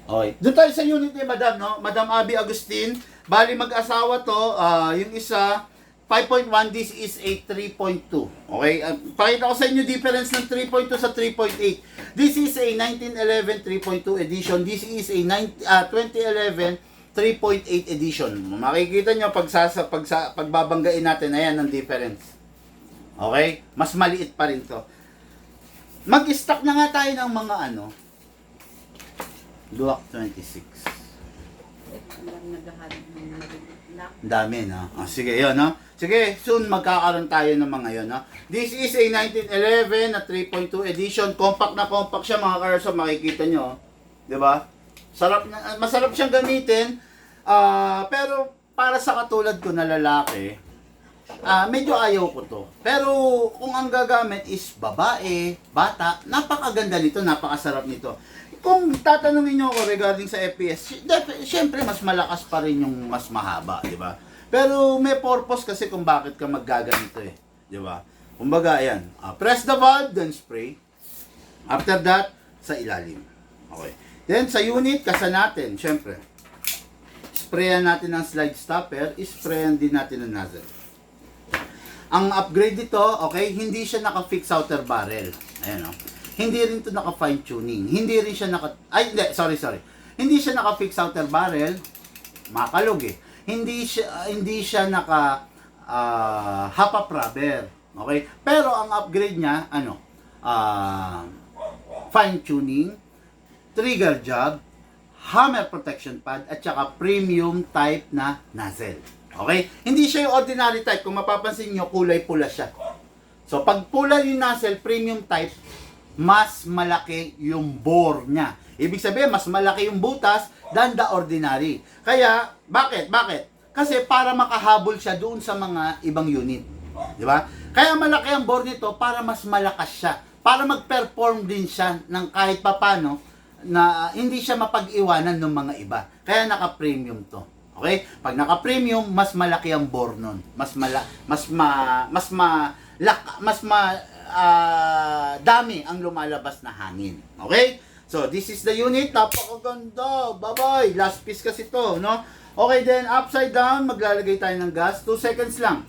Okay. Doon tayo sa unit ni Madam, no? Madam Abby Agustin. Bali mag-asawa to, yung isa 5.1, this is a 3.2. Okay? Pakita ko sa inyo difference ng 3.2 sa 3.8. This is a 1911 3.2 edition. This is a 2011 3.8 edition. Makikita nyo pagbabanggain natin, ayan ang difference. Okay? Mas maliit pa rin to. Mag-stock na nga tayo ng mga Glock 26. Alam na lahat ng maliliit. Dami, no? Sige, yun, no? Sige, soon magkakaroon tayo ng mga yun, no? This is a 1911 na 3.2 edition. Compact na compact siya, mga karso. Makikita nyo, di ba? Masarap siyang gamitin. Pero, para sa katulad ko na lalaki, medyo ayaw ko to. Pero, kung ang gagamit is babae, bata, napakaganda nito, napakasarap nito. Kung tatanungin nyo ako regarding sa FPS, syempre mas malakas pa rin yung mas mahaba, di ba? Pero may purpose kasi kung bakit ka maggaganito eh, di ba? Kumbaga, ayan, press the valve, then spray. After that, sa ilalim. Okay. Then sa unit, kasa natin, syempre. Sprayan natin ng slide stopper, sprayan din natin ng nozzle. Ang upgrade dito, okay, hindi siya naka-fix outer barrel. Ayan o. Hindi rin ito naka-fine tuning. Hindi rin siya sorry. Hindi siya naka-fix outer barrel. Makalog eh. Hindi siya naka half up rubber. Okay? Pero ang upgrade niya, fine tuning, trigger job, hammer protection pad, at saka premium type na nozzle. Okay? Hindi siya yung ordinary type. Kung mapapansin nyo, kulay pula siya. So, pag pula yung nozzle, premium type, mas malaki yung bore niya. Ibig sabihin, mas malaki yung butas than the ordinary. Kaya, bakit? Kasi para makahabol siya doon sa mga ibang unit. Di ba? Kaya malaki ang bore nito para mas malakas siya. Para mag-perform din siya ng kahit papano na hindi siya mapag-iwanan ng mga iba. Kaya naka-premium to. Okay? Pag naka-premium, mas malaki ang bore nun. Dami ang lumalabas na hangin. Okay? So, this is the unit. Napakaganda. Bye-bye. Last piece kasi to, no? Okay, then, upside down, maglalagay tayo ng gas. 2 seconds lang.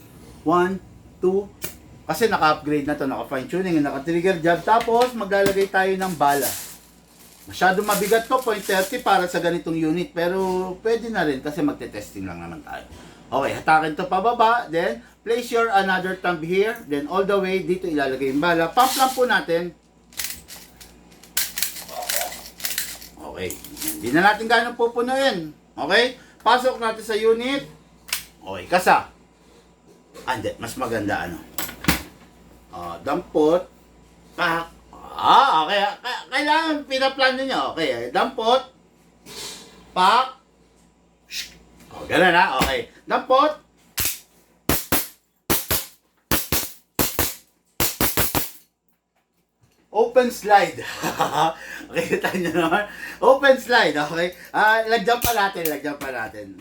1, 2. Kasi naka-upgrade na to. Naka-fine tuning, naka-trigger job. Tapos, maglalagay tayo ng bala. Masyado mabigat to, 0.30 para sa ganitong unit. Pero, pwede na rin kasi magte-testing lang naman tayo. Okay, hatakin to pababa. Then, place your another thumb here. Then, all the way, dito ilalagay yung bala. Pump lang po natin. Okay. Hindi na natin gano'ng pupunuin. Okay? Pasok natin sa unit. Okay, kasa. Hindi, mas maganda dampot. Pak. Okay. Kailangan pinaplano nyo. Okay, dampot. Pak. Ganun na. Okay. Dampot. Open slide. Okay, tayo naman. Open slide, okay? Lagyan pa natin.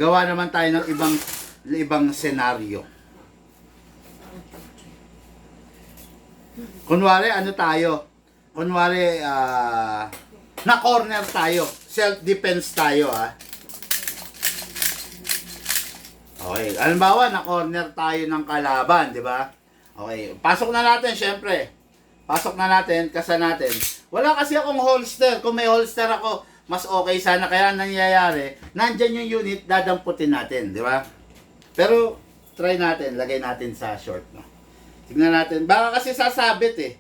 Gawa naman tayo ng ibang senaryo. Kunwari, na corner tayo. Self-defense tayo, ha? Okay, halimbawa, na corner tayo ng kalaban, di ba? Okay, pasok na natin, syempre. Pasok na natin, kasa natin. Wala kasi akong holster. Kung may holster ako, mas okay sana. Kaya nangyayari, nandyan yung unit, dadamputin natin, di ba? Pero, try natin, lagay natin sa short, no? Tignan natin. Baka kasi sasabit eh.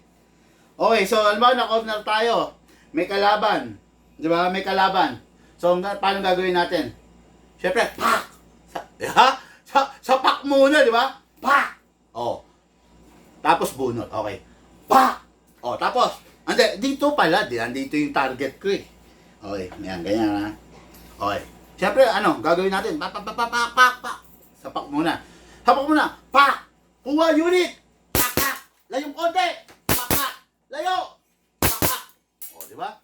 Okay, so, alam mo, na-corner tayo. May kalaban. Di ba? May kalaban. So, paano gagawin natin? Siyempre, pak! Sa pak muna, di ba? Pak! Oh. Tapos bunot. Okay. Pak! Oh, tapos, dito pala, dito yung target ko eh. Okay, ganyan ha. Okay. Siyempre, gagawin natin? Pak! Sapak muna. Pak! Kuha unit! Pak! Layong konti! Pak! Layo! Pak! Oh, di ba?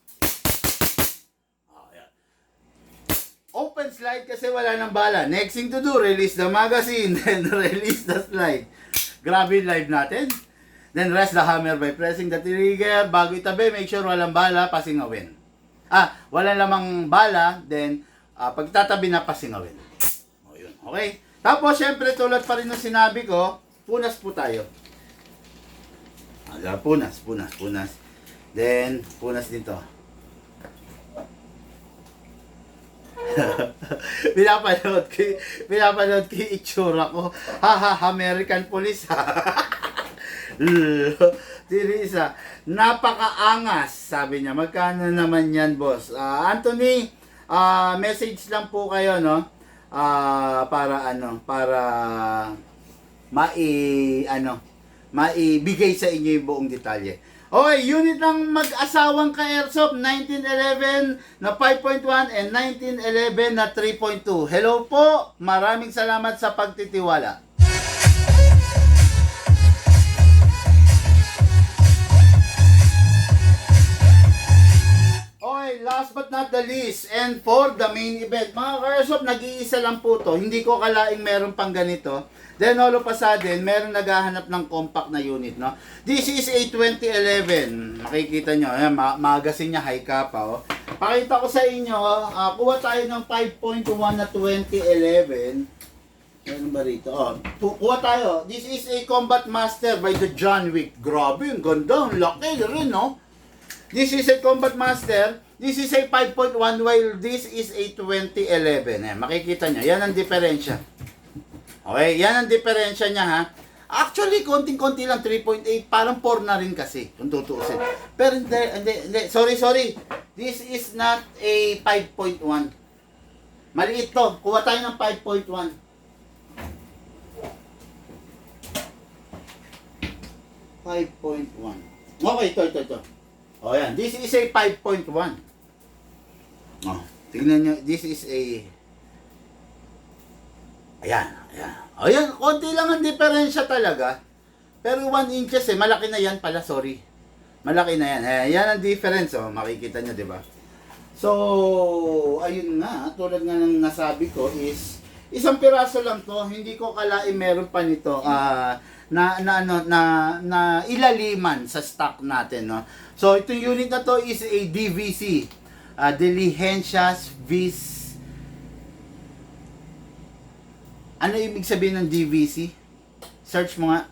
Oh, yan. open slide kasi wala nang bala. Next thing to do, release the magazine, then release the slide. Grabe yung live natin. Then rest the hammer by pressing the trigger. Bago itabi, make sure walang bala, pasingawin. Wala lamang bala, then pag tatabi na, pasingawin. O yun, okay? Tapos, syempre, tulad pa rin ng sinabi ko, punas po tayo. Punas. Then, punas dito. pinapanood ko yung itsura ko. American police ha. Teresa, napakaangas, sabi niya. Magkano naman yan, boss? Anthony, message lang po kayo, no? Para maibigay sa inyo yung buong detalye. Okay, unit ng mag-asawang ka-airsoft, 1911 na 5.1 and 1911 na 3.2. Hello po, maraming salamat sa pagtitiwala. Okay, last but not the least, and for the main event, mga ka-airsoft, nag-iisa lang po to. Hindi ko kalaing meron pang ganito. Then all of a sudden, meron naghahanap ng compact na unit, no? This is a 2011. Makikita nyo, ayan, magazine niya, high kappa, oh. Pakita ko sa inyo, kuha tayo ng 5.1 na 2011. Meron ba rito? Kuha tayo. This is a Combat Master by the John Wick. Grabe, ang ganda, ang laki rin, no? This is a Combat Master. This is a 5.1 while this is a 2011. Ayan, makikita nyo, yan ang diferensya. Okay, yan ang diferensya niya ha. Actually, konting-konti lang, 3.8, parang 4 na rin kasi, kung tutuusin. Pero hindi, sorry. This is not a 5.1. Maliit to, kuha tayo ng 5.1. 5.1. Okay, ito. O yan, this is a 5.1. Tingnan nyo, this is a... Ayan, konti lang ang diferensya talaga. Pero 1 inches malaki na yan pala, sorry. Malaki na yan. Yan ang difference, makikita nyo, di ba? So, ayun nga, tulad nga ng nasabi ko is, isang piraso lang to, hindi ko kalain meron pa nito, na ilaliman sa stock natin, no? So, itong unit na to is a DVC, Diligencias Vis. Ano ibig sabihin ng DVC? Search mo nga.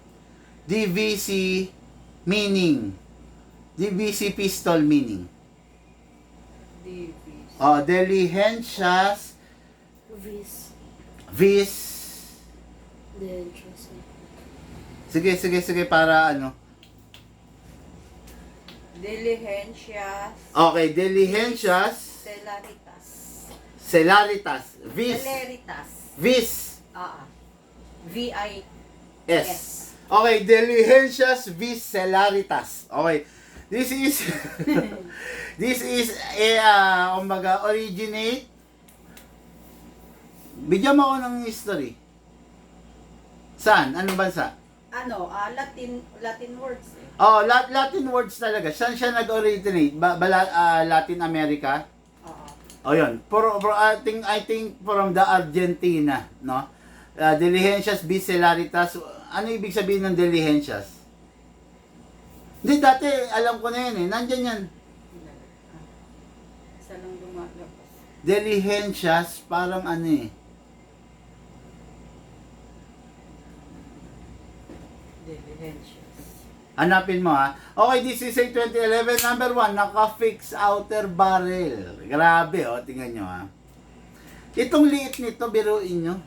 DVC meaning. DVC pistol meaning. Diligencias Vis. Sige, para ano. Diligencias. Okay, Diligencias Celaritas. Vis. V-I-S. Okay, Diligencias Vis Celaritas. Okay. This is originate. Bigyan mo ako ng history. Saan? Anong bansa? Latin words. Latin words talaga. Saan siya nag-originate? Latin America? Yun. I think from the Argentina, no? Diligencias Vis Celaritas. Ano ibig sabihin ng Diligencias? Hindi, dati alam ko na yan Nandyan yan. Isa lang lumalabas. Diligencias, parang Diligencias. Hanapin mo ha. Okay, this is a 2011 number 1. Naka-fix outer barrel. Grabe tingnan nyo ha. Itong liit nito, biruin nyo.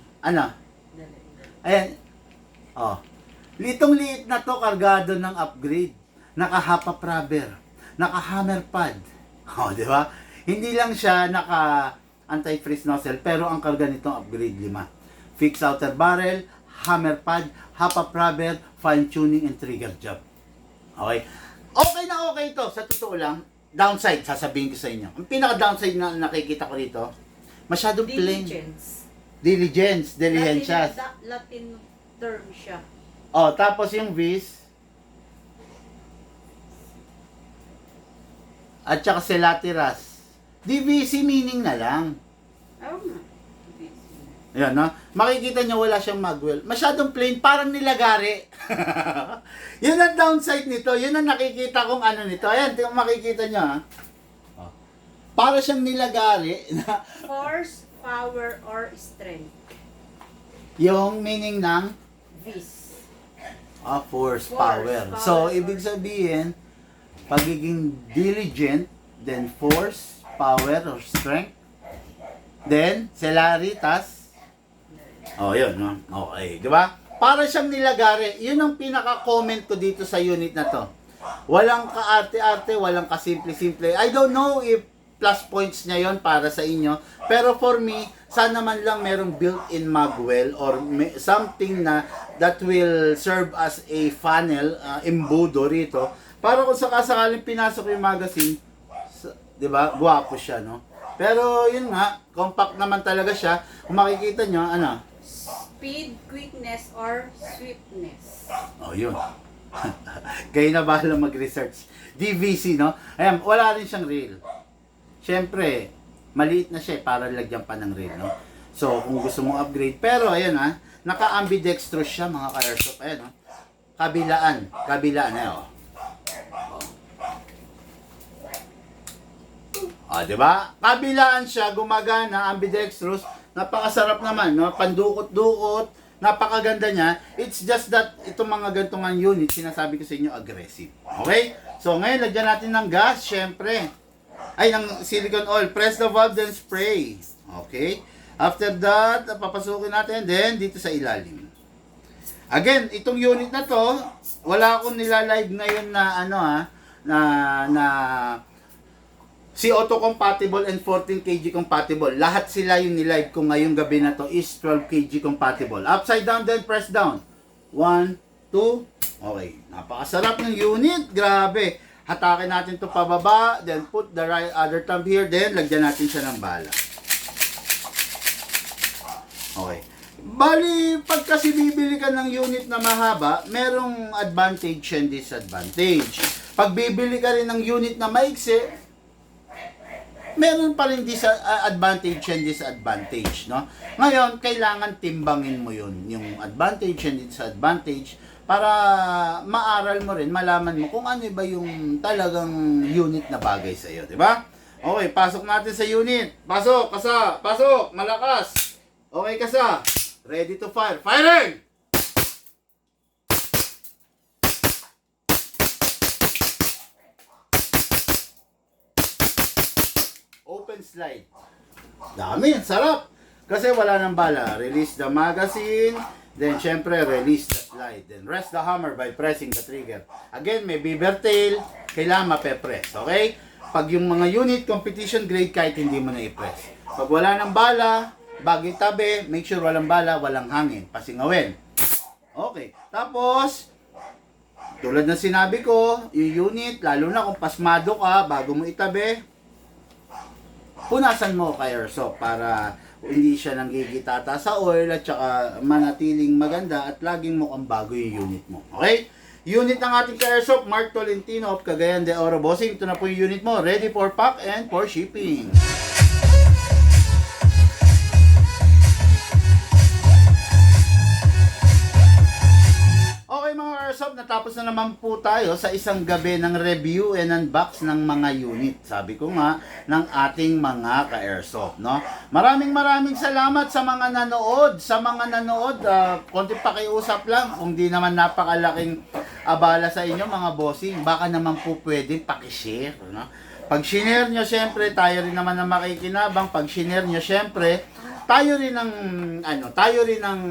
Ayan. Litong liit na to, kargado ng upgrade. Naka-hapa rubber. Naka-hammer pad. Di ba? Hindi lang siya naka-anti-freeze nozzle, pero ang karga nitong upgrade 5. Fix outer barrel, hammer pad, hapa rubber, fine tuning, and trigger job. Okay? Okay na okay ito. Sa totoo lang, downside, sasabihin ko sa inyo. Ang pinaka-downside na nakikita ko dito, masyadong plain. Diligencias. Latin term siya. Tapos yung Vis. At saka Celaritas. DVC meaning na lang. Ayan, no? Makikita nyo wala siyang magwell. Masyadong plain, parang nilagari. Yun ang downside nito. Yun ang nakikita kong ano nito. Ayan, makikita nyo, ha? Oh. Para siyang nilagari. Force, power, or strength. Yung meaning ng Vis. force, Force, power. power, So, or- ibig sabihin, pagiging diligent, then force, power, or strength. Then, celeritas. Oh, yun, no? Okay, di ba? Para siyang nilagari. Yun ang pinaka-comment ko dito sa unit na to. Walang kaarte-arte, walang kasimple-simple. I don't know if plus points niya yon para sa inyo. Pero for me, sana man lang merong built-in magwell or something na that will serve as a funnel, embudo rito. Para kung sakasakaling pinasok yung magazine, di ba, guwapo siya, no? Pero yun nga, compact naman talaga siya. Kung makikita nyo, ano? Speed, quickness, or swiftness. Oh, yun. Kayo na bahala mag-research. DVC, no? Ayan, wala rin siyang reel. Siyempre, maliit na siya para lagyan pa ng reel, no? So, kung gusto mong upgrade. Pero, ayan ha, naka-ambidextrous siya, mga ka-airsoft. Ayan, no? Kabilaan, ayan, oh. Di ba? Kabilaan siya, gumagana, ambidextrous, napakasarap naman, no? Pandukot-dukot, napakaganda niya. It's just that itong mga gantong unit, sinasabi ko sa inyo, aggressive. Okay? So, ngayon, lagyan natin ng gas, syempre. Ay, ng silicone oil. Press the valve, then spray. Okay? After that, papasukin natin, then dito sa ilalim. Again, itong unit na to, wala akong nilalive ngayon na ano na CO2 compatible and 14 kg compatible. Lahat sila yung nilive ko ngayong gabi na to is 12 kg compatible. Upside down, then press down. 1, 2, okay. Napakasarap ng unit. Grabe. Hatakin natin to pababa, then put the right other thumb here, then lagyan natin siya ng bala. Okay. Bali, pag kasi bibili ka ng unit na mahaba, merong advantage and disadvantage. Pag bibili ka rin ng unit na maiksi, meron pa rin advantage and disadvantage, no? Ngayon, kailangan timbangin mo yun, yung advantage and disadvantage, para maaral mo rin, malaman mo kung ano ba yung talagang unit na bagay sa iyo, di ba? Okay, pasok natin sa unit. Pasok, kasa, pasok, malakas. Okay, kasa. Ready to fire. Firing! Open slide. Dami, sarap. Kasi wala nang bala. Release the magazine. Then, syempre, release the slide. Then, rest the hammer by pressing the trigger. Again, may beaver tail. Kailangan mape-press. Okay? Pag yung mga unit, competition grade, kahit hindi mo na i-press. Pag wala nang bala, bagay tabi, make sure walang bala, walang hangin. Pasingawin. Okay. Tapos, tulad ng sinabi ko, yung unit, lalo na kung pasmado ka, bago mo itabi, punasan mo kay airsoft para hindi siya nanggigitata sa oil at saka manatiling maganda at laging mukhang bago yung unit mo. Okay? Unit ng ating ka-airsoft, Mark Tolentino of Cagayan de Oro. Bossing, ito na po yung unit mo. Ready for pack and for shipping. Okay mga airsoft, natapos na naman po tayo sa isang gabi ng review and unbox ng mga unit. Sabi ko nga, ng ating mga ka-airsoft, no? Maraming salamat sa mga nanood. Sa mga nanood, konting pakiusap lang. Kung di naman napakalaking abala sa inyo mga bossing, baka naman po pwede pakishare, no? Pag shinare nyo, syempre, tayo rin naman ang makikinabang. Pag shinare nyo, syempre, tayo rin ng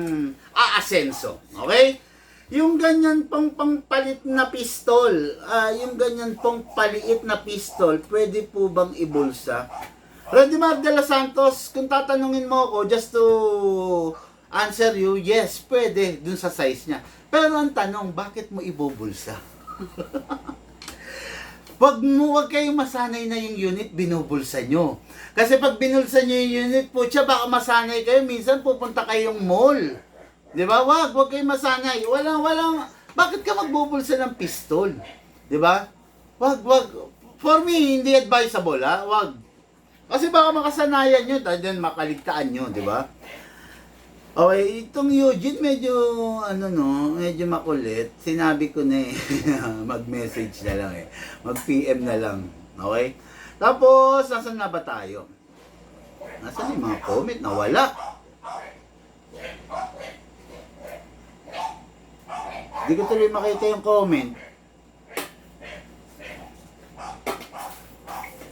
aasenso. Okay? Yung ganyan pong pampalit na pistol, yung ganyan pong paliit na pistol, pwede po bang ibulsa? Redimar de los Santos, kung tatanungin mo ako, just to answer you, yes, pwede, dun sa size niya. Pero ang tanong, bakit mo ibubulsa? Wag kayong masanay na yung unit, binubulsa nyo. Kasi pag binulsa nyo yung unit po, baka masanay kayo, minsan pupunta kayong mall. Di ba? Wag kayong masanay. Walang, bakit ka magbubulsa ng pistol? Di ba? Wag. For me, hindi advisable, ha? Wag. Kasi baka makasanayan nyo, then makaligtaan nyo, di ba? Okay, itong Eugene medyo ano no, medyo makulit. Sinabi ko na eh, mag-message na lang eh. Mag-PM na lang. Okay? Tapos, nasan na ba tayo? Nasaan yung mga comment? Nawala. Hindi ko tuloy makita yung comment.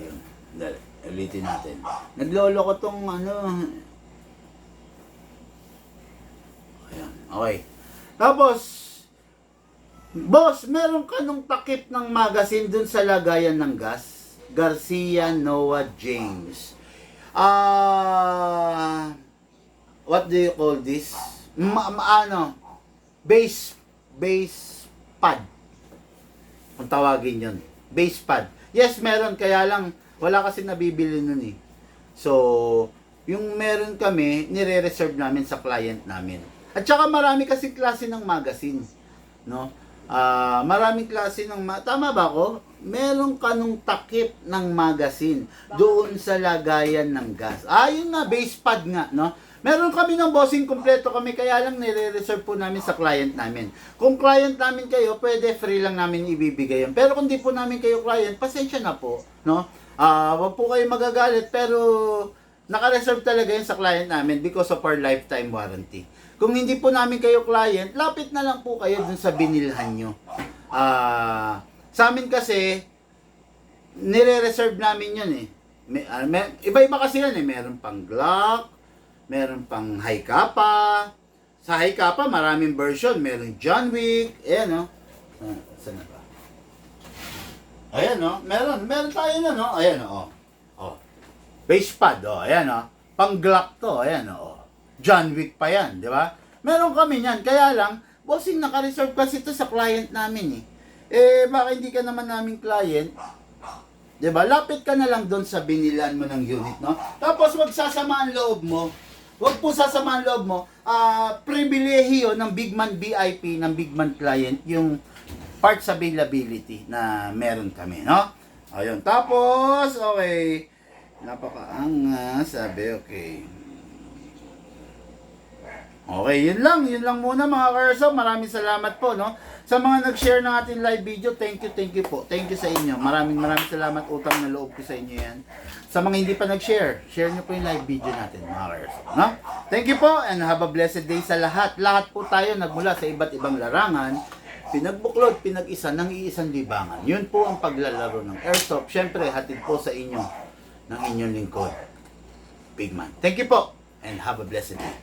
Ayun. Dali, ulitin natin. Naglolo ko tong ano. Ayan, okay. Tapos, boss, meron ka nung takip ng magazine dun sa lagayan ng gas? Garcia Noah James. What do you call this? Ano? Base pad. Kung tawagin yun. Base pad. Yes, meron. Kaya lang, wala kasi nabibili nun eh. So, yung meron kami, nire-reserve namin sa client namin. At saka marami kasi klase ng magazine. No? Maraming klase ng tama ba ako? Meron ka nung takip ng magazine doon sa lagayan ng gas. Yun nga, base pad nga, no? Meron kami ng bossing, kompleto kami, kaya lang nire-reserve po namin sa client namin. Kung client namin kayo, pwede free lang namin ibibigay yun. Pero kung di po namin kayo client, pasensya na po, no? Wag po kayo magagalit, pero naka-reserve talaga yun sa client namin because of our lifetime warranty. Kung hindi po namin kayo client, lapit na lang po kayo dun sa binilhan nyo. Sa amin kasi, nire-reserve namin yun eh. Iba-iba kasi yan eh. Meron pang Glock, meron pang Hi-Capa. Sa Hi-Capa, maraming version. Meron John Wick. Ayan o. Saan na ba? Ayan o. Meron tayo na no. Ayan o. Base pad o. Ayan o. Pang Glock to. Ayan o. John Wick pa yan. Di ba? Meron kami yan. Kaya lang, bossing naka-reserve kasi ito sa client namin eh. Baka hindi ka naman naming client, 'di ba? Lapit ka na lang doon sa binilan mo ng unit, no? Tapos wag sasamaan loob mo. Wag po sasamaan loob mo. Pribilehiyo ng Bigman VIP, ng Bigman client, yung parts availability na meron kami, no? Ayun. Tapos, okay. Napakaangas, sabi, okay. Okay, yun lang muna mga Karso. Maraming salamat po, no? Sa mga nag-share ng ating live video, thank you po. Thank you sa inyo. Maraming salamat. Utang na loob ko sa inyo yan. Sa mga hindi pa nag-share, share nyo po yung live video natin, mga Karso, no? Thank you po and have a blessed day sa lahat. Lahat po tayo nagmula sa iba't ibang larangan, pinagbuklod, pinag-isa ng iisang libangan. Yun po ang paglalaro ng airsoft. Siyempre, hatid po sa inyo ng inyong lingkod, Bigman. Thank you po and have a blessed day.